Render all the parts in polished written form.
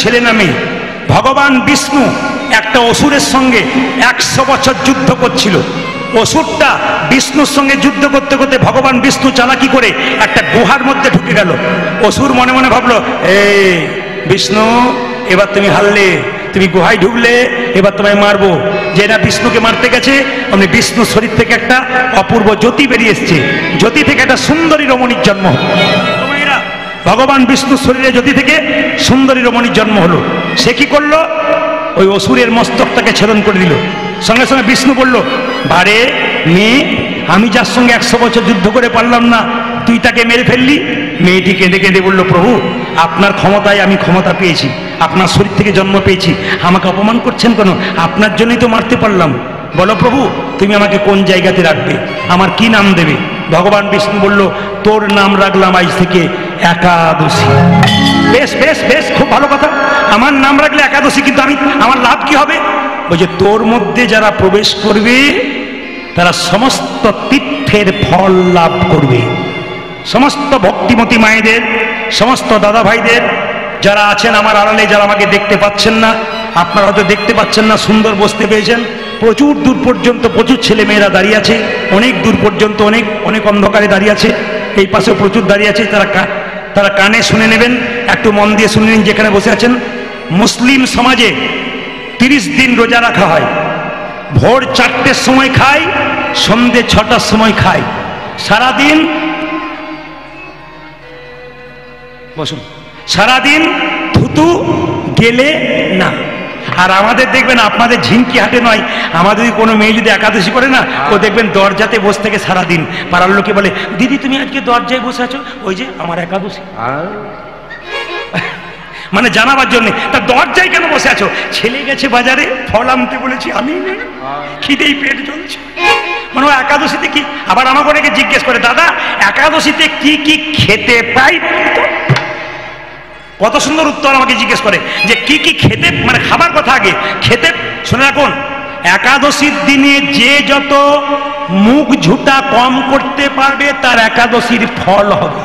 ছেলে না মেয়ে। ভগবান বিষ্ণু একটা অসুরের সঙ্গে 100 বছর যুদ্ধ করছিল। অসুরটা বিষ্ণুর সঙ্গে যুদ্ধ করতে করতে ভগবান বিষ্ণু চালাকি করে একটা গুহার মধ্যে ঢুকে গেল। অসুর মনে মনে ভাবলো, এই বিষ্ণু এবার তুমি হারলে, তুমি গুহায় ঢুকলে, এবার তোমায় মারবো। যে না বিষ্ণুকে মারতে গেছে অমনি বিষ্ণুর শরীর থেকে একটা অপূর্ব জ্যোতি বেরিয়ে এসছে। জ্যোতি থেকে একটা সুন্দরী রমণীর জন্ম হলো। ভগবান বিষ্ণুর শরীরে জ্যোতি থেকে সুন্দরী রমণীর জন্ম হলো। সে কি করলো? ওই অসুরের মস্তকটাকে ছেদন করে দিল। সঙ্গে সঙ্গে বিষ্ণু বলল, বারে মেয়ে, আমি যার সঙ্গে 100 বছর যুদ্ধ করে পারলাম না, তুই তাকে মেরে ফেললি। মেয়েটি কেঁদে কেঁদে বলল, প্রভু আপনার ক্ষমতায় আমি ক্ষমতা পেয়েছি, আপনার শরীর থেকে জন্ম পেয়েছি, আমাকে অপমান করছেন কেন? আপনার জন্যই তো মারতে পারলাম। বলো প্রভু তুমি আমাকে কোন জায়গাতে রাখবে, আমার কি নাম দেবে? ভগবান বিষ্ণু বলল, তোর নাম রাখলাম আজ থেকে একাদশী। বেশ বেশ বেশ, খুব ভালো কথা, আমার নাম রাখলে একাদশী, কিন্তু আমার লাভ কি হবে? ওই যে তোর মধ্যে যারা প্রবেশ করবে তারা সমস্ত তীর্থের ফল লাভ করবে। সমস্ত ভক্তিমতী মায়েদের, সমস্ত দাদা ভাইদের যারা আছেন আমার আড়ালে, যারা আমাকে দেখতে পাচ্ছেন না, আপনারা হয়তো দেখতে পাচ্ছেন না, সুন্দর বসতে পেয়েছেন, প্রচুর দূর পর্যন্ত প্রচুর ছেলে মেয়েরা দাঁড়িয়ে আছে, অনেক দূর পর্যন্ত অনেক অনেক অন্ধকারে দাঁড়িয়ে আছে, এই পাশেও প্রচুর দাঁড়িয়ে আছে। তারা কানে শুনে নেবেন, একটু মন দিয়ে শুনে নিন যেখানে বসে আছেন। মুসলিম সমাজে 30 দিন রোজা রাখা হয়। ভোর 4টের সময় খায়, সন্ধে 6টার সময় খায়, সারাদিন বসুন, সারাদিন থুতু গেলে না। আর আমাদের দেখবেন, আপনাদের ঝিঙ্কি হাটে নয়, আমাদের কোনো মেয়ে যদি একাদশী করে না, ও দেখবেন দরজাতে বসে থেকে সারাদিন। পাড়ার লোকে বলে, দিদি তুমি আজকে দরজায় বসে আছো, ওই যে আমার একাদশী। মানে জানাবার জন্য, তা দরজায় কেন বসে আছো? ছেলে গেছে বাজারে, ফল আনতে বলেছি, আমি খিদেই পেট জ্বলছে। মানে ও একাদশীতে কি? আবার আমাকে অনেকে জিজ্ঞেস করে, দাদা একাদশীতে কি কি খেতে পাই? কত সুন্দর উত্তর আমাকে জিজ্ঞেস করে যে কি কি খেতে, মানে খাবার কথা আগে, খেতে। শুনে রাখুন, একাদশীর দিনে যে যত মুখ ঝুটা কম করতে পারবে তার একাদশীর ফল হবে।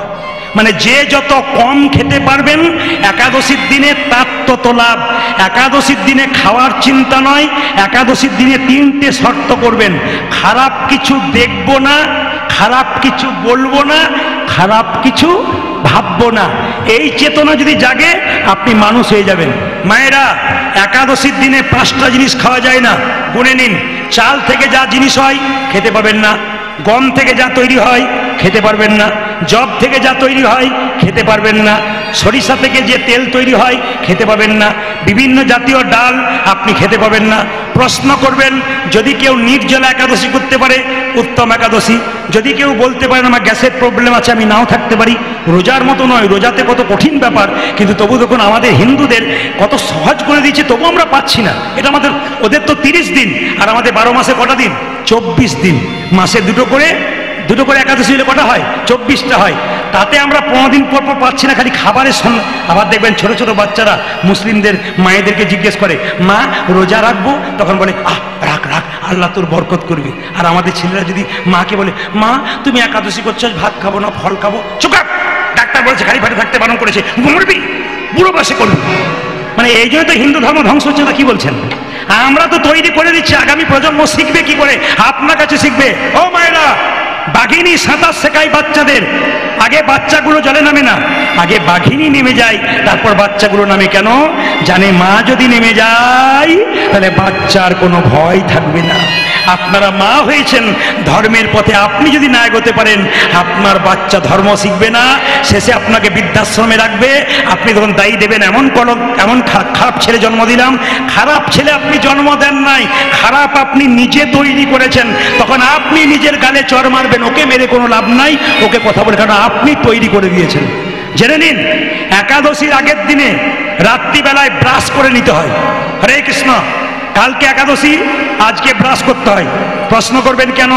মানে যে যত কম খেতে পারবেন একাদশীর দিনে তার তত লাভ। একাদশীর দিনে খাওয়ার চিন্তা নয়, একাদশীর দিনে 3টে শর্ত করবেন। খারাপ কিছু দেখবো না, খারাপ কিছু বলবো না, খারাপ কিছু ভাববো না। এই চেতনা যদি জাগে আপনি মানুষ হয়ে যাবেন। মায়েরা, একাদশীর দিনে 5টা জিনিস খাওয়া যায় না, গুনে নিন। চাল থেকে যা জিনিস হয় খেতে পাবেন না, গম থেকে যা তৈরি হয় খেতে পারবেন না, জব থেকে যা তৈরি হয় খেতে পারবেন না, সরিষা থেকে যে তেল তৈরি হয় খেতে পাবেন না, বিভিন্ন জাতীয় ডাল আপনি খেতে পাবেন না। প্রশ্ন করবেন, যদি কেউ নির্জলা একাদশী করতে পারে উত্তম একাদশী। যদি কেউ বলতে পারেন আমার গ্যাসের প্রবলেম আছে, আমি নাও থাকতে পারি, রোজার মতো নয়, রোজাতে কত কঠিন ব্যাপার, কিন্তু তবু দেখুন আমাদের হিন্দুদের কত সহজ করে দিয়েছে, তবু আমরা পাচ্ছি না। এটা আমাদের, ওদের তো 30 দিন, আর আমাদের 12 মাসে কটা দিন? 24 দিন। মাসে দুটো করে একাদশী হলে কটা হয়? 24টা হয়। তাতে আমরা 15 দিন পর পর পাচ্ছি না, খালি খাবারের সঙ্গে। আবার দেখবেন ছোট ছোট বাচ্চারা মুসলিমদের মায়েদেরকে জিজ্ঞেস করে, মা রোজা রাখবো? তখন বলে, রাখ রাখ, আল্লাহ তোর বরকত করবে। আর আমাদের ছেলেরা যদি মাকে বলে, মা তুমি একাদশী করছো, ভাত খাবো না ফল খাবো, চুপ, ডাক্তার বলেছে খালি পেটে থাকতে বারণ করেছে, মরবি, বুড়ো বয়সে করবি। মানে এই জন্য তো হিন্দু ধর্ম ধ্বংস হচ্ছে না। কি বলছেন? আমরা তো তৈরি করে দিচ্ছি, আগামী প্রজন্ম শিখবে কি করে? আপনার কাছে শিখবে। ও মায়েরা, বাঘিনী সাঁতার শেখায় বাচ্চাদের। আগে বাচ্চাগুলো জলে নামে না, আগে বাঘিনী নেমে যায়, তারপর বাচ্চাগুলো নামে। কেন? জানে মা যদি নেমে যায় তাহলে বাচ্চার কোনো ভয় থাকবে না। আপনারা মা হয়েছেন ধর্মের পথে, আপনি যদি না এগোতে পারেন আপনার বাচ্চা ধর্ম শিখবে না, শেষে আপনাকে বৃদ্ধাশ্রমে রাখবে। আপনি তখন দায়ী দেবেন, এমন খারাপ ছেলে জন্ম দিলাম। খারাপ ছেলে আপনি জন্ম দেন নাই, খারাপ আপনি নিজে তৈরি করেছেন। তখন আপনি নিজের গালে চড় মারবেন, ওকে মেরে কোনো লাভ নাই, ওকে কথা বলে, কারণ আপনি তৈরি করে দিয়েছেন। জেনে নিন, একাদশীর আগের দিনে রাত্রিবেলায় ব্রাশ করে নিতে হয়। হরে কৃষ্ণ। কালকে একাদশী, আজকে ব্রাশ করতে হয়। প্রশ্ন করবেন কেন?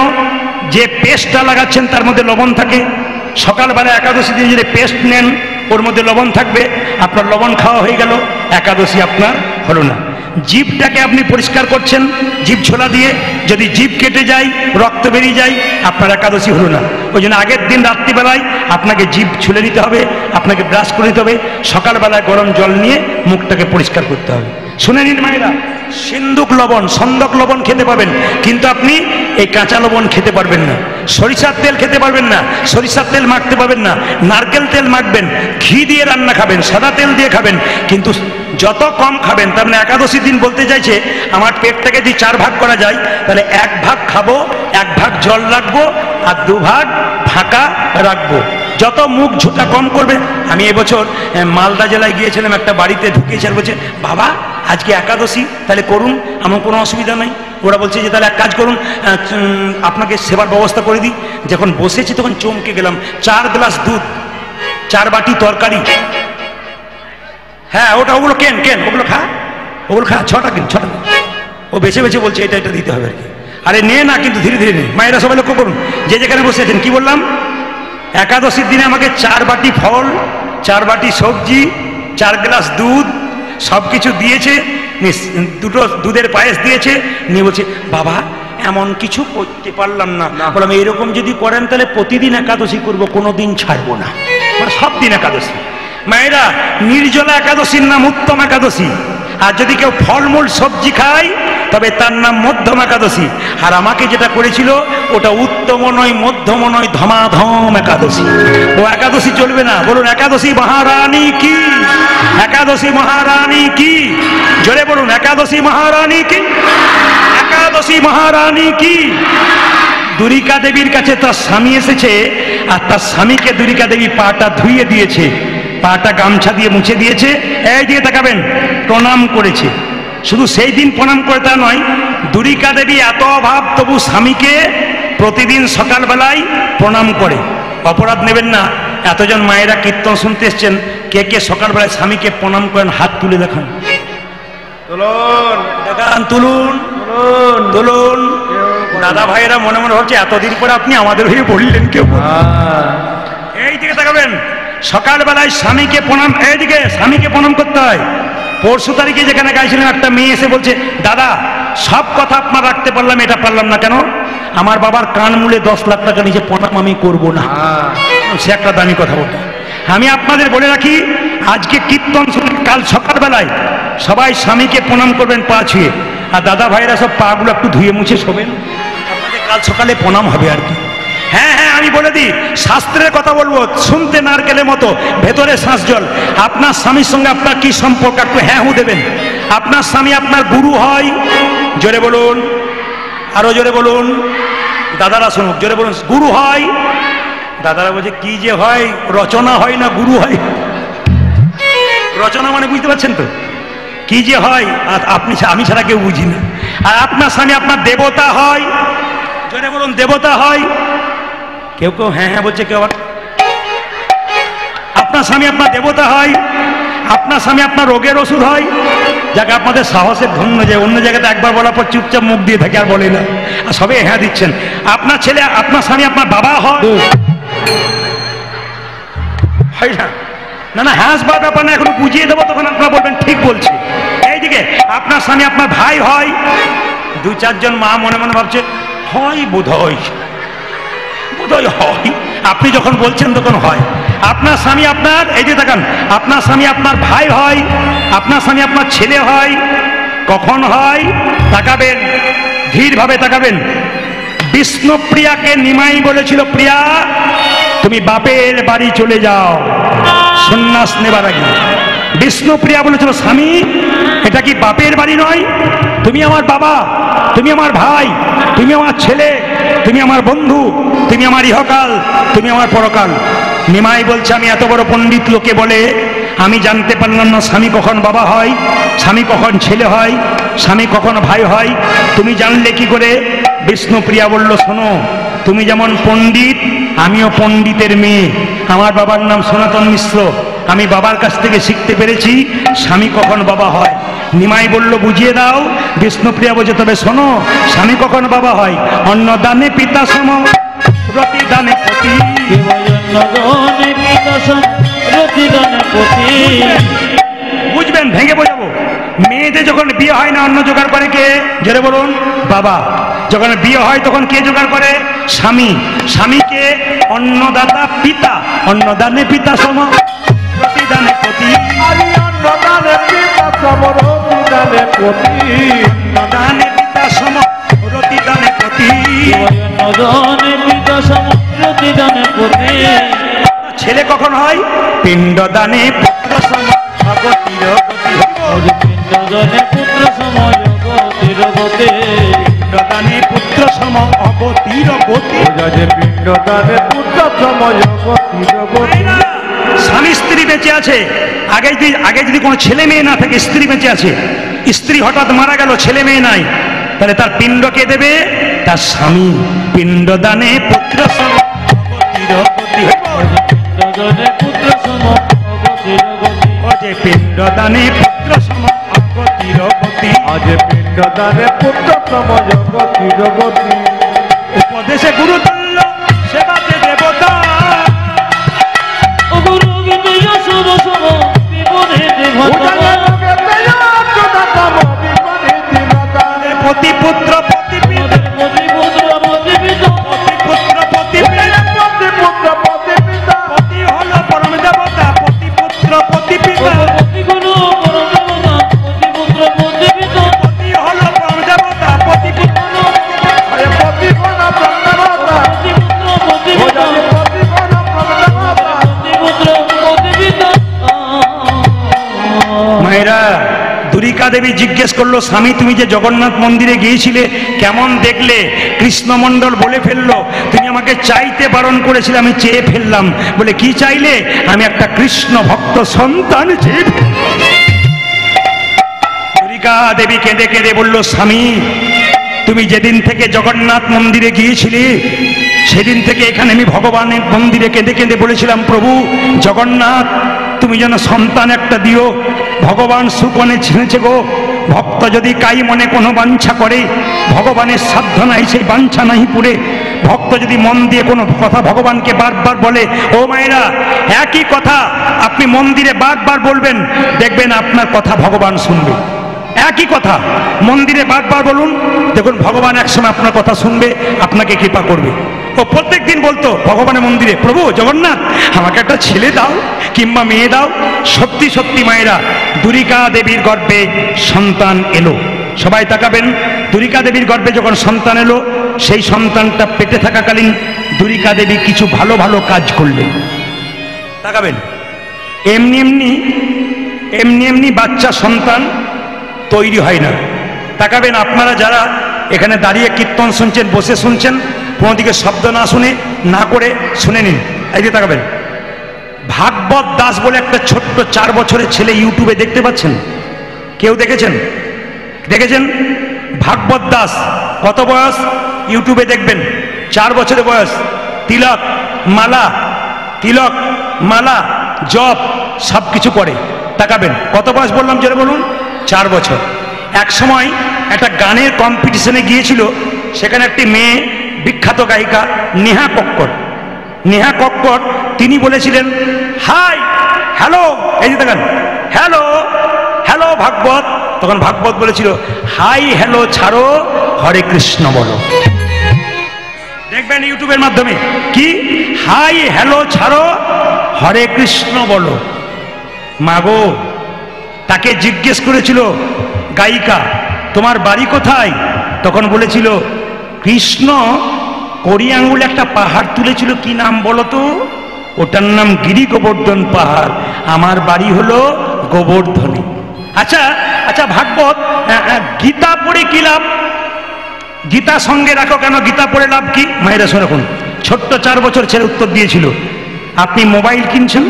যে পেস্টটা লাগাচ্ছেন তার মধ্যে লবণ থাকে। সকালবেলা একাদশী দিনে যদি পেস্ট নেন ওর মধ্যে লবণ থাকবে, আপনার লবণ খাওয়া হয়ে গেল, একাদশী আপনার হলো না। জিভটাকে আপনি পরিষ্কার করছেন জিভ ছোলা দিয়ে, যদি জিভ কেটে যায়, রক্ত বেরিয়ে যায়, আপনার একাদশী হলো না। ওই জন্য আগের দিন রাত্রিবেলায় আপনাকে জিভ ছুলে নিতে হবে, আপনাকে ব্রাশ করে নিতে হবে, সকালবেলায় গরম জল নিয়ে মুখটাকে পরিষ্কার করতে হবে। শুনে নিন মায়েরা, সিন্দুক লবণ, সন্দক লবণ খেতে পাবেন, কিন্তু আপনি এই কাঁচা লবণ খেতে পারবেন না। সরিষার তেল খেতে পারবেন না, সরিষার তেল মাখতে পারবেন না। নারকেল তেল মাখবেন, ঘি দিয়ে রান্না খাবেন, সাদা তেল দিয়ে খাবেন, কিন্তু যত কম খাবেন। তার মানে একাদশী দিন বলতে চাইছে আমার পেটটাকে যদি 4 ভাগ করা যায়, তাহলে 1 ভাগ খাবো, 1 ভাগ জল রাখবো, আর 2 ভাগ ফাঁকা রাখবো। যত মুখ ঝুটা কম করবে। আমি এবছর মালদা জেলায় গিয়েছিলাম, একটা বাড়িতে ঢুকিয়েছে, বলছে বাবা আজকে একাদশী, তাহলে করুন, আমার কোনো অসুবিধা নাই। ওরা বলছে যে তাহলে এক কাজ করুন, আপনাকে সেবার ব্যবস্থা করে দিই। যখন বসেছি তখন চমকে গেলাম, 4 গ্লাস দুধ, 4 বাটি তরকারি। হ্যাঁ ওগুলো কেন ওগুলো খা, ওগুলো খা, 6টা কিন। ও বেছে বেছে বলছে এটা দিতে হবে আর কি। আরে নে না, কিন্তু ধীরে ধীরে নে। মায়েরা সবাই লক্ষ্য করুন, যে যেখানে বসে আছেন। কি বললাম? একাদশীর দিনে আমাকে 4 বাটি ফল, 4 বাটি সবজি, 4 গ্লাস দুধ, সব কিছু দিয়েছে। 2টো দুধের পায়েস দিয়েছে। নিয়ে বলছে বাবা এমন কিছু করতে পারলাম না। বললাম এরকম যদি করেন তাহলে প্রতিদিন একাদশী করবো, কোনো দিন ছাড়বো না, মানে সব দিন একাদশী। মায়েরা, নির্জলা একাদশীর নাম উত্তম একাদশী। আর যদি কেউ ফলমূল সবজি খায় তবে তার নাম মধ্যম একাদশী। আর আমাকে যেটা করেছিল ওটা উত্তম নয়, মধ্যম নয়, ধমাধম একাদশী। ও একাদশী চলবে না। বলুন একাদশী মহারানী কি, একাদশী মহারানী কি, জোরে বলুন একাদশী মহারানী কি, একাদশী মহারানী কি। দুরিকা দেবীর কাছে তার স্বামী এসেছে, আর তার স্বামীকে দুরিকা দেবী পাটা ধুইয়ে দিয়েছে, পাটা গামছা দিয়ে মুছে দিয়েছে। এই দিকে তাকাবেন, প্রণাম করেছে। শুধু সেই দিন প্রণাম করে তা নয়, দুরিকা দেবী এত অভাব তবু স্বামীকে প্রতিদিন সকালবেলায় প্রণাম করে। অপরাধ নেবেন না, এতজন মায়েরা কীর্তন শুনতে এসছেন, কে কে সকালবেলায় স্বামীকে প্রণাম করেন? হাত তুলে দেখান, দেখান, তুলুন তুলুন। দাদা ভাইয়েরা মনে মনে হচ্ছে এতদিন পরে আপনি আমাদের হয়ে বললেন কেউ। এই দিকে তাকাবেন, সকালবেলায় স্বামীকে প্রণাম, এইদিকে স্বামীকে প্রণাম করতে হয়। পরশু তারিখে যেখানে গাইছিলাম, একটা মেয়ে এসে বলছে দাদা সব কথা আপনার রাখতে পারলাম, এটা পারলাম না কেন? আমার বাবার কান মূলে 10 লাখ টাকা নিচে প্রণাম আমি করবো না। সে একটা দামি কথা বলতো। আমি আপনাদের বলে রাখি, আজকে কীর্তন শুনে কাল সকালবেলায় সবাই স্বামীকে প্রণাম করবেন পা ছুঁয়ে। আর দাদা ভাইরা সব পাগুলো একটু ধুয়ে মুছে শোবেন, আপনাদের কাল সকালে প্রণাম হবে আর কি। হ্যাঁ হ্যাঁ, আমি বলে দিই, শাস্ত্রের কথা বলবো, শুনতে নারকেলের মতো, ভেতরে শ্বাস জল। আপনার স্বামীর সঙ্গে আপনার কি সম্পর্ক? একটু হ্যাঁ হু দেবেন। আপনার স্বামী আপনার গুরু হয়? জোরে বলুন, আরো জোরে বলুন, দাদারা শুনুক, জোরে বলুন, গুরু হয়? দাদারা বলছে কি যে হয়, রচনা হয় না গুরু হয়। রচনা মানে বুঝতে পারছেন তো কি যে হয়, আপনি আমি ছাড়া কেউ বুঝি না। আর আপনার স্বামী আপনার দেবতা হয়? জোরে বলুন, দেবতা হয়? কেউ কেউ হ্যাঁ হ্যাঁ বলছে, কেউ আবার। আপনার স্বামী আপনার দেবতা হয়? আপনার স্বামী আপনার রোগের ওষুধ হয়? যাকে আপনাদের সাহসের ধন্য, যে অন্য জায়গাতে একবার বলার পর চুপচাপ মুখ দিয়ে থাকে আর বলে না, আর সবে হ্যাঁ দিচ্ছেন। আপনার ছেলে, আপনার স্বামী আপনার বাবা হয়? না না, হাসবার ব্যাপার না, এখন বুঝিয়ে দেবো, তখন আপনারা বলবেন ঠিক বলছে। এইদিকে আপনার স্বামী আপনার ভাই হয়? 2-4 জন মা মনে মনে ভাবছে হয়, বোধহয় হয়। আপনি যখন বলছেন তখন হয়। আপনার স্বামী আপনার, এই যে তাকান, আপনার স্বামী আপনার ভাই হয়? আপনার স্বামী আপনার ছেলে হয়? কখন হয়? তাকাবেন, ধীরভাবে তাকাবেন। বিষ্ণুপ্রিয়াকে নিমাই বলেছিল, প্রিয়া তুমি বাপের বাড়ি চলে যাও সন্ন্যাস নেবার আগে। বিষ্ণুপ্রিয়া বলেছিল, স্বামী এটা কি বাপের বাড়ি নয়? তুমি আমার বাবা, তুমি আমার ভাই, তুমি আমার ছেলে, তুমি আমার বন্ধু, তুমি আমার ইহকাল, তুমি আমার পরকাল। নিমাই বলছে, আমি এত বড় পণ্ডিত, লোকে বলে আমি জানতে পারলাম না স্বামী কখন বাবা হয়, স্বামী কখন ছেলে হয়, স্বামী কখন ভাই হয়, তুমি জানলে কি করে? বিষ্ণুপ্রিয়া বলল, শোনো, তুমি যেমন পণ্ডিত, আমিও পণ্ডিতের মেয়ে। আমার বাবার নাম সনাতন মিশ্র, আমি বাবার কাছ থেকে শিখতে পেরেছি স্বামী কখন বাবা হয়। নিমাই বলল, বুঝিয়ে দাও। বিষ্ণুপ্রিয়া বলছে, তবে শোনো, স্বামী কখন বাবা হয়? অন্নদানে পিতা সম, প্রতিদানে পতি। বুঝবেন, ভেঙে বোঝাবো। মেয়েদের যখন বিয়ে হয় না অন্ন জোগাড় করে কে? জোরে বলুন। বাবা। যখন বিয়ে হয় তখন কে জোগাড় করে? স্বামী। স্বামীকে অন্নদাতা পিতা, অন্নদানে পিতা সম প্রতিদানে পতি, অন্নদানে পিতা সম প্রতিদানে পতি, অন্নদানে পিতা সম প্রতিদানে পতি, অন্নদানে পিতা সম প্রতিদানে পতি। ছেলে কখন হয়? পিণ্ডদানে পুত্র সম অগতির গতি, পিণ্ডদানে পুত্র সম অগতির গতি, পিণ্ডদানে পুত্র সম অগতির গতি। পিণ্ডদানে পুত্র সম অগতির গতি। স্বামী স্ত্রী বেঁচে আছে, আগে যদি কোনো ছেলে মেয়ে না থাকে, স্ত্রী বেঁচে আছে, স্ত্রী হঠাৎ মারা গেল, ছেলে মেয়ে নাই, তাহলে তার পিণ্ড কে দেবে? তার স্বামী। পিণ্ডদানে পুত্র সম অগতির গতি, পিণ্ডদানে পুত্র সম অগতির গতি, অজে পিণ্ডদানে পুত্র সম অগতির গতি, আজ পিণ্ডদানে পুত্র সম অগতির গতি। উপদেশে গুরুতুল্য সেবাতে দেবতা, গুরু বিজয় শুভ সম বিপদে ভগবান, পতি পুত্র পতি পিতা, পতি পুত্র পতি পিতা, পতি পুত্র পতি পিতা, পতি হলো পরম দেবতা, পতি পুত্র পতি পিতা, পতি গুরু পরম দেবতা, পতি পুত্র পতি পিতা, পতি হলো পরম দেবতা, পতি পুত্র পতি পুত্র পতি পিতা, পতি পুত্র পতি পিতা। মায়েরা, দুরিকা দেবী জিজ্ঞেস করলো, স্বামী তুমি যে জগন্নাথ মন্দিরে গিয়েছিলে কেমন দেখলে? কৃষ্ণমণ্ডল বলে ফেললো, তুমি আমাকে চাইতে বারণ করেছিলে, আমি চেয়ে ফেললাম। বলে কি চাইলে? আমি একটা কৃষ্ণ ভক্ত সন্তান চেয়ে ফেললাম। দুরিকা দেবী কেঁদে কেঁদে বলল, স্বামী তুমি যেদিন থেকে জগন্নাথ মন্দিরে গিয়েছিলে সেদিন থেকে এখানে আমি ভগবানের মন্দিরে কেঁদে কেঁদে বলেছিলাম, প্রভু জগন্নাথ তুমি যেন সন্তান একটা দিও। ভগবান সুকনে ছেড়েছে গো, ভক্ত যদি কাই মনে কোনো বাঞ্ছা করে, ভগবানের সাধ্য নাই সেই বাঞ্ছা নাই পুরে। ভক্ত যদি মন দিয়ে কোনো কথা ভগবানকে বারবার বলে, ও মায়েরা একই কথা আপনি মন্দিরে বারবার বলবেন, দেখবেন আপনার কথা ভগবান শুনবে। একই কথা মন্দিরে বারবার বলুন, দেখুন ভগবান একসময় আপনার কথা শুনবে, আপনাকে কৃপা করবে। ও প্রত্যেক দিন বলতো ভগবানের মন্দিরে, প্রভু জগন্নাথ আমাকে একটা ছেলে দাও কিংবা মেয়ে দাও। সত্যি সত্যি মায়েরা, দুরিকা দেবীর গর্ভে সন্তান এলো। সবাই তাকাবেন, দুরিকা দেবীর গর্ভে যখন সন্তান এলো, সেই সন্তানটা পেটে থাকাকালীন দুরিকা দেবী কিছু ভালো ভালো কাজ করলেন। তাকাবেন, এমনি এমনি এমনি এমনি বাচ্চা সন্তান তৈরি হয় না। তাকাবেন, আপনারা যারা এখানে দাঁড়িয়ে কীর্তন শুনছেন, বসে শুনছেন, কোনো দিকে শব্দ না শুনে না করে শুনে নিন। এই যে তাকাবেন, ভাগবত দাস বলে একটা ছোট্ট 4 বছরের ছেলে ইউটিউবে দেখতে পাচ্ছেন? কেউ দেখেছেন? দেখেছেন? ভাগবত দাস কত বয়স? ইউটিউবে দেখবেন 4 বছরের বয়স। তিলক মালা জপ সব কিছু করে। তাকাবেন কত বয়স বললাম, জোরে বলুন। 4 বছর। এক সময় একটা গানের কম্পিটিশনে গিয়েছিল, সেখানে একটি মেয়ে বিখ্যাত গায়িকা নেহা কক্কর তিনি বলেছিলেন, হাই হ্যালো, এই যে দেখেন, হ্যালো হ্যালো ভাগবত। তখন ভাগবত বলেছিল, হাই হ্যালো ছাড়ো, হরে কৃষ্ণ বলো। দেখবেন ইউটিউবের মাধ্যমে, কি হাই হ্যালো ছাড়ো, হরে কৃষ্ণ বলো। মাগো, তাকে জিজ্ঞেস করেছিল গায়িকা, তোমার বাড়ি কোথায়? তখন বলেছিল, কৃষ্ণ করি আঙ্গুলে একটা পাহাড় তুলেছিল, কি নাম বলো তো? ওটার নাম গিরি গোবর্ধন পাহাড়, আমার বাড়ি হলো গোবর্ধনে। আচ্ছা আচ্ছা ভাগবত, গীতা পড়ে কি লাভ? গীতা সঙ্গে রাখো কেন? গীতা পড়ে লাভ কি? মায়েরা শোনাকুন। ছোট্ট 4 বছর ছেলে উত্তর দিয়েছিল, আপনি মোবাইল কিনছেন,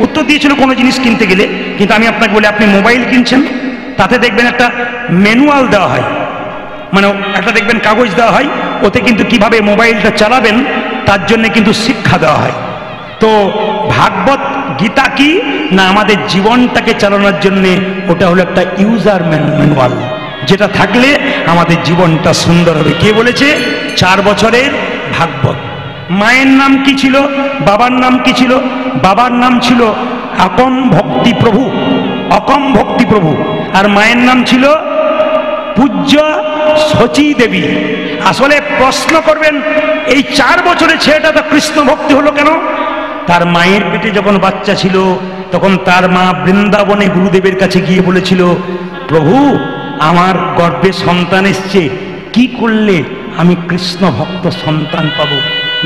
উত্তর দিয়েছিল কোনো জিনিস কিনতে গেলে, কিন্তু আমি আপনাকে বলি, আপনি মোবাইল কিনছেন, তাতে দেখবেন একটা ম্যানুয়াল দেওয়া হয়, মানে একটা দেখবেন কাগজ দেওয়া হয়, ওতে কিন্তু কিভাবে মোবাইলটা চালাবেন তার জন্য কিন্তু শিক্ষা দেওয়া হয়। তো ভাগবত গীতা কি না, আমাদের জীবনটাকে চালানোর জন্য ওটা হলো একটা ইউজার ম্যানুয়াল, যেটা থাকলে আমাদের জীবনটা সুন্দর হবে। কে বলেছে? 4 বছরের ভাগবত। মায়ের নাম কি ছিল? বাবার নাম কি ছিল? বাবার নাম ছিল অকম ভক্তি প্রভু। আর মায়ের নাম ছিল পূজ্য শচী দেবী। আসলে প্রশ্ন করবেন, এই 4 বছরের ছেলেটা তো কৃষ্ণ ভক্তি হলো কেন? তার মায়ের পেটে যখন বাচ্চা ছিল তখন তার মা বৃন্দাবনে গুরুদেবের কাছে গিয়ে বলেছিল, প্রভু আমার গর্ভে সন্তান এসছে, কি করলে আমি কৃষ্ণ ভক্ত সন্তান পাবো?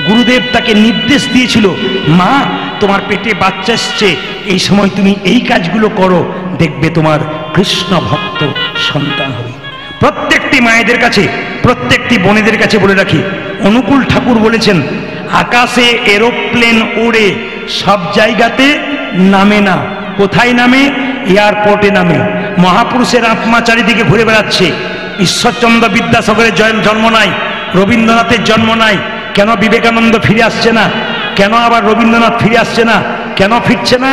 গুরুদেব তাকে নির্দেশ দিয়েছিল, মা তোমার পেটে বাচ্চা এসছে, এই সময় তুমি এই কাজগুলো করো, দেখবে তোমার কৃষ্ণ ভক্ত সন্তান হবে। প্রত্যেকটি মায়েদের কাছে, প্রত্যেকটি বোনেদের কাছে বলে রাখি, অনুকূল ঠাকুর বলেছেন, আকাশে এরোপ্লেন ওড়ে সব জায়গাতে নামে না। কোথায় নামে? এয়ারপোর্টে নামে। মহাপুরুষের আত্মা চারিদিকে ঘুরে বেড়াচ্ছে। ঈশ্বরচন্দ্র বিদ্যাসাগরের জন্ম নাই, রবীন্দ্রনাথের জন্ম নাই, কেন বিবেকানন্দ ফিরে আসছে না? কেন আবার রবীন্দ্রনাথ ফিরে আসছে না? কেন ফিরছে না?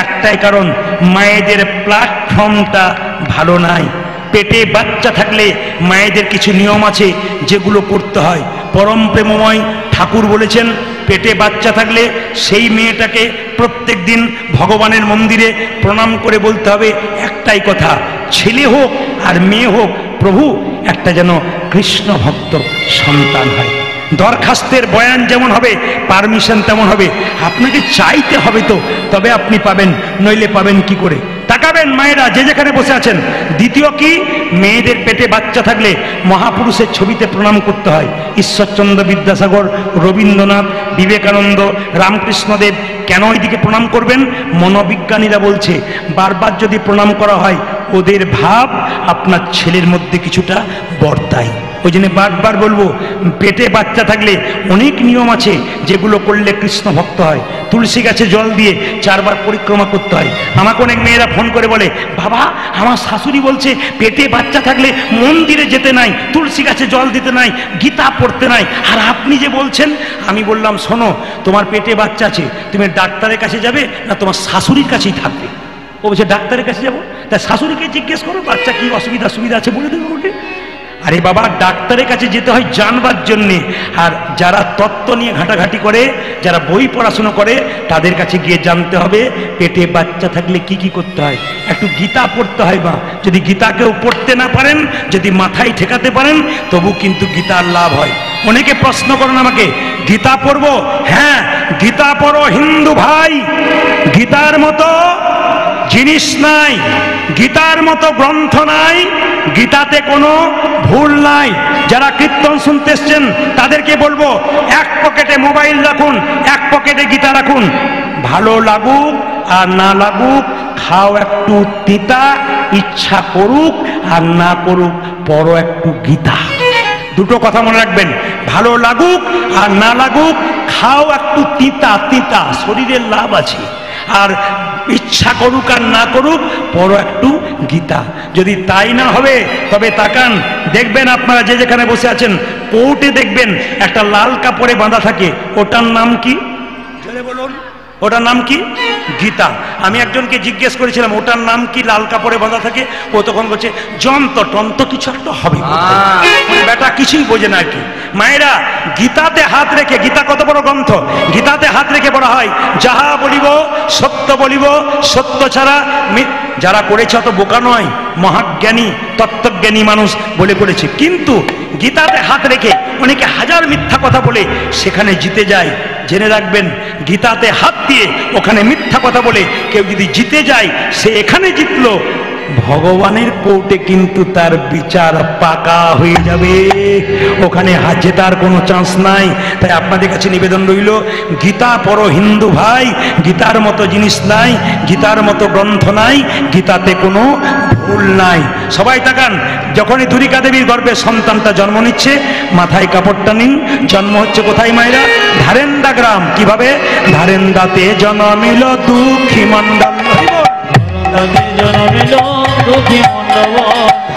একটাই কারণ, মায়েদের প্ল্যাটফর্মটা ভালো নাই। পেটে বাচ্চা থাকলে মায়েদের কিছু নিয়ম আছে যেগুলো করতে হয়। পরম প্রেমময় ঠাকুর বলেছেন, পেটে বাচ্চা থাকলে সেই মেয়েটাকে প্রত্যেক দিন ভগবানের মন্দিরে প্রণাম করে বলতে হবে একটাই কথা, ছেলে হোক আর মেয়ে হোক, প্রভু একটা যেন কৃষ্ণ ভক্ত সন্তান হয়। দরখাস্তের বয়ান যেমন হবে, পারমিশন তেমন হবে। আপনাকে চাইতে হবে তো, তবে আপনি পাবেন, নইলে পাবেন কি করে? তাকাবেন মায়েরা যে যেখানে বসে আছেন। দ্বিতীয় কি, মেয়েদের পেটে বাচ্চা থাকলে মহাপুরুষের ছবিতে প্রণাম করতে হয়। ঈশ্বরচন্দ্র বিদ্যাসাগর, রবীন্দ্রনাথ, বিবেকানন্দ, রামকৃষ্ণদেব। কেন ওইদিকে প্রণাম করবেন? মনোবিজ্ঞানীরা বলছে, বারবার যদি প্রণাম করা হয় ওদের ভাব আপনার ছেলের মধ্যে কিছুটা বর্তায়। ওই জন্য বারবার বলবো, পেটে বাচ্চা থাকলে অনেক নিয়ম আছে যেগুলো করলে কৃষ্ণ ভক্ত হয়। তুলসী গাছে জল দিয়ে 4 বার পরিক্রমা করতে হয়। আমাকে অনেক মেয়েরা ফোন করে বলে, বাবা আমার শাশুড়ি বলছে পেটে বাচ্চা থাকলে মন্দিরে যেতে নাই, তুলসী গাছে জল দিতে নাই, গীতা পড়তে নাই, আর আপনি যে বলছেন। আমি বললাম, শোনো, তোমার পেটে বাচ্চা আছে, তুমি ডাক্তারের কাছে যাবে না তোমার শাশুড়ির কাছেই থাকবে? ও বলছে ডাক্তারের কাছে যাবো। তা শাশুড়িকে জিজ্ঞেস করো বাচ্চা কি অসুবিধা আছে বলে দেবো ওকে। আরে বাবা, ডাক্তারের কাছে যেতে হয় জানবার জন্যে। আর যারা তত্ত্ব নিয়ে ঘাটাঘাটি করে, যারা বই পড়াশুনো করে, তাদের কাছে গিয়ে জানতে হবে পেটে বাচ্চা থাকলে কি কি করতে হয়। একটু গীতা পড়তে হয়। বা যদি গীতাকেও পড়তে না পারেন, যদি মাথায় ঠেকাতে পারেন, তবু কিন্তু গীতার লাভ হয়। অনেকে প্রশ্ন করেন আমাকে, গীতা পড়বো? হ্যাঁ, গীতা পড়ো হিন্দু ভাই। গীতার মতো জিনিস নাই, গীতার মতো গ্রন্থ নাই, গীতাতে কোনো ভুল নাই। যারা কীর্তন শুনতে এসছেন তাদেরকে বলবো, এক পকেটে মোবাইল রাখুন, এক পকেটে গীতা রাখুন। ভালো লাগুক আর না লাগুক, খাও একটু তিতা, ইচ্ছা করুক আর না করুক, পড়ো একটু গীতা। দুটো কথা মনে রাখবেন, ভালো লাগুক আর না লাগুক, খাও একটু তিতা তিতা, শরীরের লাভ আছে। আর ইচ্ছা করুক আর না করুক, পড়ো একটু গীতা। যদি তাই না হবে তবে তাকান, দেখবেন আপনারা যে যেখানে বসে আছেন, কোর্টে দেখবেন একটা লাল কাপড়ে বাঁধা থাকে, ওটার নাম কি? জোরে বলুন, ওটার নাম কি? গীতা। আমি একজনকে জিজ্ঞেস করেছিলাম ওটার নাম কি লাল কাপড়ে বাঁধা থাকে? ও তখন বলছে যন্ত্র টন্ত্র কিছু একটা হবে। বেটা কিছুই বোঝে না কি। মায়েরা, গীতাতে হাত রেখে, গীতা কত বড় গ্রন্থ, গীতাতে হাত রেখে বলা হয়, যাহা বলিব সত্য বলিব, সত্য ছাড়া যারা করেছে অত বোকা নয়, মহাজ্ঞানী তত্ত্বজ্ঞানী মানুষ বলে করেছে। কিন্তু গীতাতে হাত রেখে অনেকে হাজার মিথ্যা কথা বলে সেখানে জিতে যায়। জেনে রাখবেন, গীতাতে হাত দিয়ে ওখানে মিথ্যা কথা বলে কেউ যদি জিতে যায়, সে এখানে জিতলো, ভগবানের কোর্টে কিন্তু তার বিচার পাকা হয়ে যাবে। ওখানে জেতার কোনো চান্স নাই। তাই আপনাদের কাছে নিবেদন রইল, গীতা পড়ো হিন্দু ভাই। গীতার মতো জিনিস নাই, গীতার মতো গ্রন্থ নাই, গীতাতে কোনো ভুল নাই। সবাই তাকান, যখনই দুরিকা দেবীর গর্ভে সন্তানটা জন্ম নিচ্ছে, মাথায় কাপড়টা নিন। জন্ম হচ্ছে কোথায় মায়েরা? ধারেন্দা গ্রাম। কিভাবে? ধারেন্দাতে জন্মিল দুঃখী মণ্ডল, জনমিল দুঃখী মণ্ডল,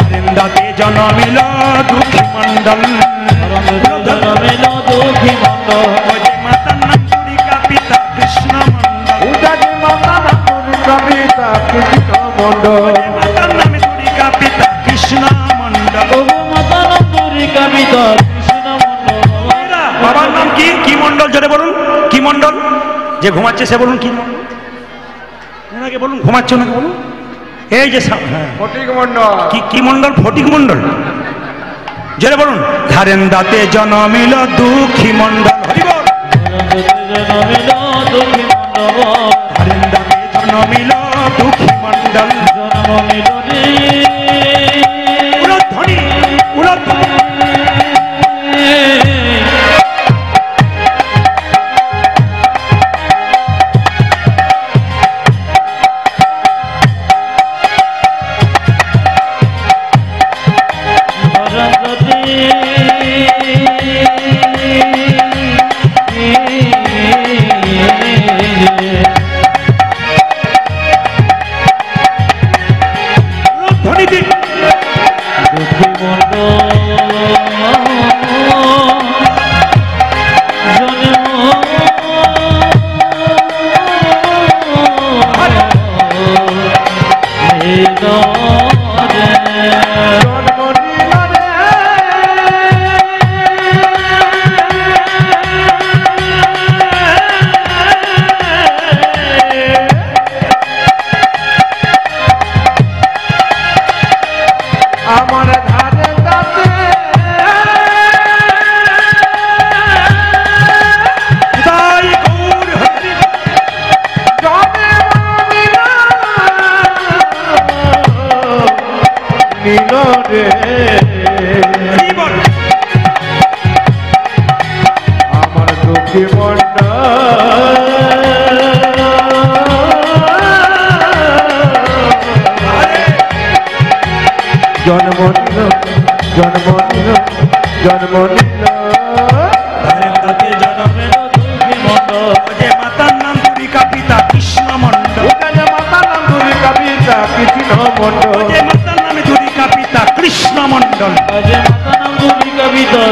ধারেন্দাতে জন্মিল দুঃখী মণ্ডল, জনমিল দুঃখী মণ্ডল। মাতার নাম দুরিকা, পিতা কৃষ্ণ মণ্ডল। উদাজি মাতা নাম দুরিকা, পিতা কৃষ্ণ মণ্ডল। মাতার নামে দুরিকা, পিতা কৃষ্ণ মণ্ডল। মাতা নাম দুরিকা, পিতা কৃষ্ণ মণ্ডল। বাবার নাম কি? কি মণ্ডল? জোরে বলুন, কি মণ্ডল? যে ঘুমাচ্ছে সে বলুন কি মণ্ডল? ওনাকে বলুন, ঘুমাচ্ছে ওনাকে বলুন। এই যে হ্যাঁ ফটিক মন্ডল। কি মন্ডল? ফটিক মন্ডল। জোরে বলুন। ধারেন দাতে জনমিল দুঃখী মন্ডল। হরি বল। জনমিল দুঃখী মন্ডল, ধারেন দাতে জনমিল দুঃখী মন্ডল। জনমিল রে উলধ্বনি উলধ্বনি। আমার দুঃখী মন্ডল জন্ম নিল জন্ম নিল জন্ম নিল। দুঃখী মন্ডল, যে মাতার নাম দুর্গা পিতা কৃষ্ণ মন্ডল। মাতা নাম দুর্গা পিতা কৃষ্ণ মন্ডল। যে মাতার নামে দুর্গা পিতা কৃষ্ণ মন্ডল। যে মাতা নাম দুর্গা পিতা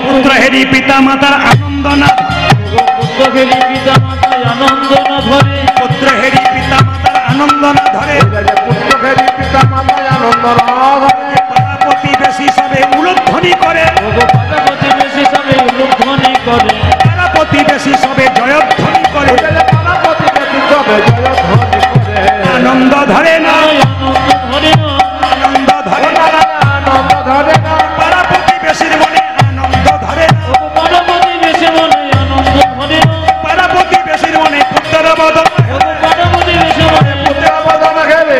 পুত্র হেরি পিতা মাতার আনন্দ না পুত্র খেলি পিতা মাতায় আনন্দ না ধরে, পুত্র হেরি পিতা মাতার আনন্দ না ধরে। পুত্র ফেরি পিতা মাতায় আনন্দ রাধে। পারাপতি বেশি সবে উলধ্বনি করে। পার্বতী বেশি সবে উলুধ্বনি করে, পারাপতি বেশি সবে জয়ধ্বনি করে। পারাপতি বেশি সবে জয়ধ্বনি করে। আনন্দ ধরে না আনন্দ ধরে না, আনন্দ ধরে না। আনন্দ ধরে না। পারাপতি বেশির মনে আনন্দ ধরে না। পার্বতী বেশি মনে আনন্দ ধরে না, পারাপতি বেশির মনে পুত্র বদন। পার্বতী বেশি মনে পুত্র বদন ঘেরে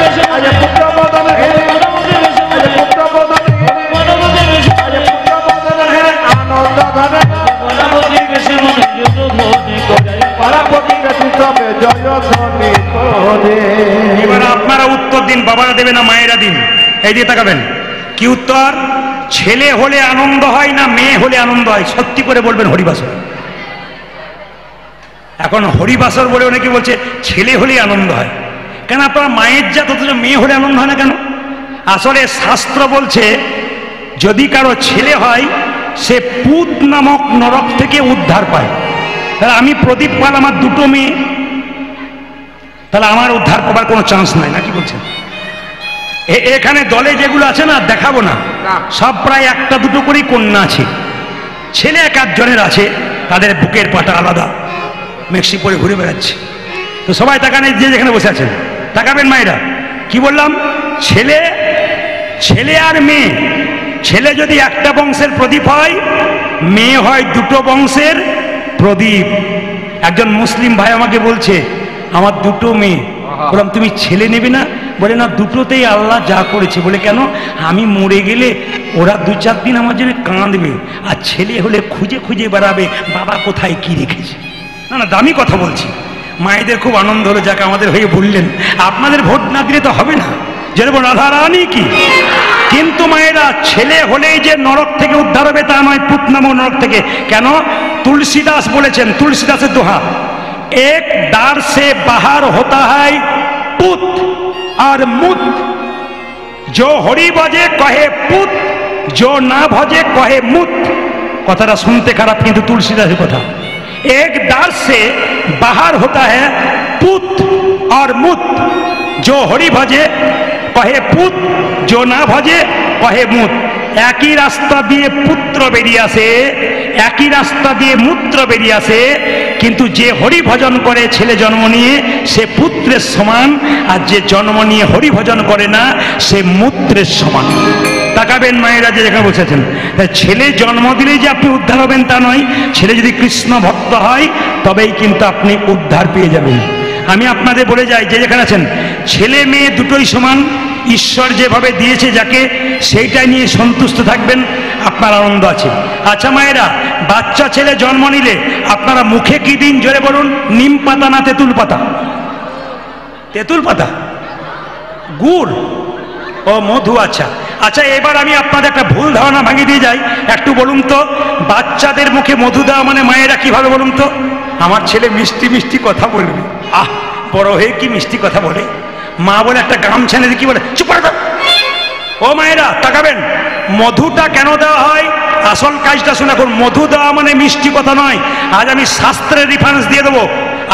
বেশি আজ মনে পুত্র বদন ঘেরে পার্বতী বেশি আজ মনে পুত্র বদন ঘেরে পার্বতী বেশি আজ পুত্র বদন ঘেরে আনন্দ ধরে না। পার্বতী বেশি মনে উলুধ্বনি করে, পারাপতি বেশি সবে জয়ধ্বনি করে। এবার আপনারা উত্তর দিন, বাবারা দেবে না মায়েরা দিন। এই দিয়ে তাকাবেন কি উত্তর। ছেলে হলে আনন্দ হয় না মেয়ে হলে আনন্দ হয়? সত্যি করে বলবেন হরিবাসর। এখন হরিবাসর বলে অনেকে বলছে ছেলে হলে আনন্দ হয়। কেন আপনার মায়ের জাত, অথচ মেয়ে হলে আনন্দ হয় না কেন? আসলে শাস্ত্র বলছে যদি কারো ছেলে হয় সে পুত নামক নরক থেকে উদ্ধার পায়। তাহলে আমি প্রদীপ পাল, আমার দুটো মেয়ে, তাহলে আমার উদ্ধার পাবার কোনো চান্স নাই, নাকি বলছেন? এখানে দলে যেগুলো আছে না দেখাবো না, সব প্রায় একটা দুটো করেই কন্যা আছে। ছেলে এক আধজনের আছে, তাদের বুকের পাটা আলাদা, মেক্সি পরে ঘুরে বেড়াচ্ছে। তো সবাই তাকানে যে যেখানে বসে আছেন তাকাবেন মায়েরা। কি বললাম? ছেলে ছেলে আর মেয়ে। ছেলে যদি একটা বংশের প্রদীপ হয়, মেয়ে হয় দুটো বংশের প্রদীপ। একজন মুসলিম ভাই আমাকে বলছে আমার দুটো মেয়ে। বললাম তুমি ছেলে নেবে না? বলে না, দুটোতেই আল্লাহ যা করেছে। বলে কেন? আমি মরে গেলে ওরা 2-4 দিন আমার জন্য কাঁদবে, আর ছেলে হলে খুঁজে খুঁজে বেড়াবে বাবা কোথায় কি রেখেছে। না না, দামি কথা বলছি। মায়েদের খুব আনন্দ হলো, যাকে আমাদের হয়ে বললেন। আপনাদের ভোট না দিলে তো হবে না, যেরকম রাধা রানী কি। কিন্তু মায়েরা, ছেলে হলেই যে নরক থেকে উদ্ধার হবে তা নয়, পুত নামক নরক থেকে। কেন? তুলসীদাস বলেছেন, তুলসীদাসের দোহা, এক দ্বার সে বাহার হতা হয় পুত আর মুত, जो हरि बजे कहे पुत, जो ना भजे कहे मुत। কথাটা শুনতে খারাপ, কিন্তু তুলসীদাসের কথা। एक दार से बाहर होता है पुत और मुत, जो हरि भजे कहे पुत, जो ना भजे कहे मुत। একই রাস্তা দিয়ে পুত্র বেরিয়ে আসে, একই রাস্তা দিয়ে মূত্র বেরিয়ে আসে, কিন্তু যে হরি ভজন করে ছেলে জন্ম নিয়ে সে পুত্রের সমান, আর যে জন্ম নিয়ে হরি ভজন করে না সে মূত্রের সমান। তাকাবেন মায়েরা যে যেখানে বসেছেন, ছেলে জন্ম দিলেই যে আপনি উদ্ধার হবেন তা নয়, ছেলে যদি কৃষ্ণ ভক্ত হয় তবেই কিন্তু আপনি উদ্ধার পেয়ে যাবেন। আমি আপনাদের বলে যাই যে যেখানে আছেন, ছেলে মেয়ে দুটোই সমান, ঈশ্বর যেভাবে দিয়েছে যাকে সেইটা নিয়ে সন্তুষ্ট থাকবেন, আপনার আনন্দ আছে। আচ্ছা মায়েরা, বাচ্চা ছেলে জন্ম নিলে আপনারা মুখে কি দিন জোরে বলুন? নিম পাতা না তেঁতুল পাতা? তেঁতুল পাতা, গুড় ও মধু। আচ্ছা আচ্ছা, এবার আমি আপনাদের একটা ভুল ধারণা ভাঙিয়ে দিয়ে যাই। একটু বলুন তো, বাচ্চাদের মুখে মধু দেওয়া মানে মায়েরা কিভাবে বলুন তো? আমার ছেলে মিষ্টি মিষ্টি কথা বলবে। আহ, বড় হয়ে কি মিষ্টি কথা বলে! মা বলে একটা গামছা এনে কি বলে, চুপ করে দাও। ও মায়েরা তাকাবেন, মধুটা কেন দেওয়া হয়? আসল কাজটা শুনে এখন, মধু দেওয়া মানে মিষ্টি কথা নয়। আজ আমি শাস্ত্রের রেফারেন্স দিয়ে দেবো,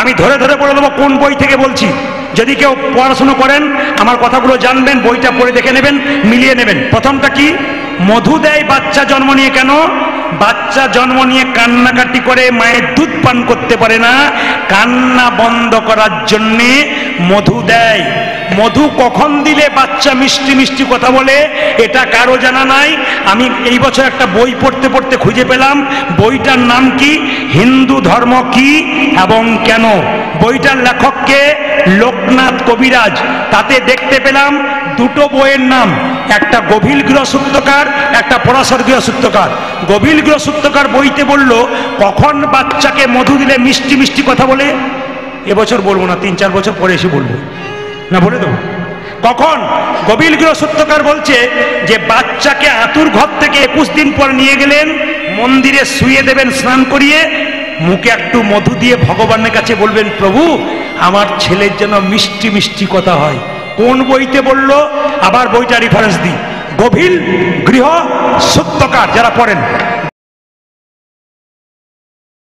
আমি ধরে ধরে বলে দেবো কোন বই থেকে বলছি। যদি কেউ পড়াশুনো করেন আমার কথাগুলো জানবেন, বইটা পড়ে দেখে নেবেন, মিলিয়ে নেবেন। প্রথমটা কি, মধু দেয় বাচ্চা জন্ম নিয়ে কেন? বাচ্চা জন্ম নিয়ে কান্নাকাটি করে, মায়ের দুধ পান করতে পারে না, কান্না বন্ধ করার জন্যে মধু দেয়। মধু কখন দিলে বাচ্চা মিষ্টি মিষ্টি কথা বলে এটা কারো জানা নাই। আমি এই বছর একটা বই পড়তে পড়তে খুঁজে পেলাম, বইটার নাম কি, হিন্দু ধর্ম কি এবং কেন। বইটার লেখককে লোকনাথ কবিরাজ। তাতে দেখতে পেলাম দুটো বইয়ের নাম, একটা গভীর গৃহসূত্রকার, একটা পরাশর গৃহসূত্রকার। গভীর গৃহসূত্রকার বইতে বলল কখন বাচ্চাকে মধু দিলে মিষ্টি মিষ্টি কথা বলে। এবছর বলবো না, 3-4 বছর পরে এসে বলবো, না বলে দেবো কখন। গভীর গৃহসূত্রকার বলছে যে বাচ্চাকে আতুর ঘর থেকে 21 দিন পর নিয়ে গেলেন, মন্দিরে শুয়ে দেবেন স্নান করিয়ে, মুখে একটু মধু দিয়ে ভগবানের কাছে বলবেন, প্রভু আমার ছেলের যেন মিষ্টি মিষ্টি কথা হয়। কোন বইতে বললো? আবার বইটা রেফারেন্স দিই, গভীর গৃহসূত্রকার, যারা পড়েন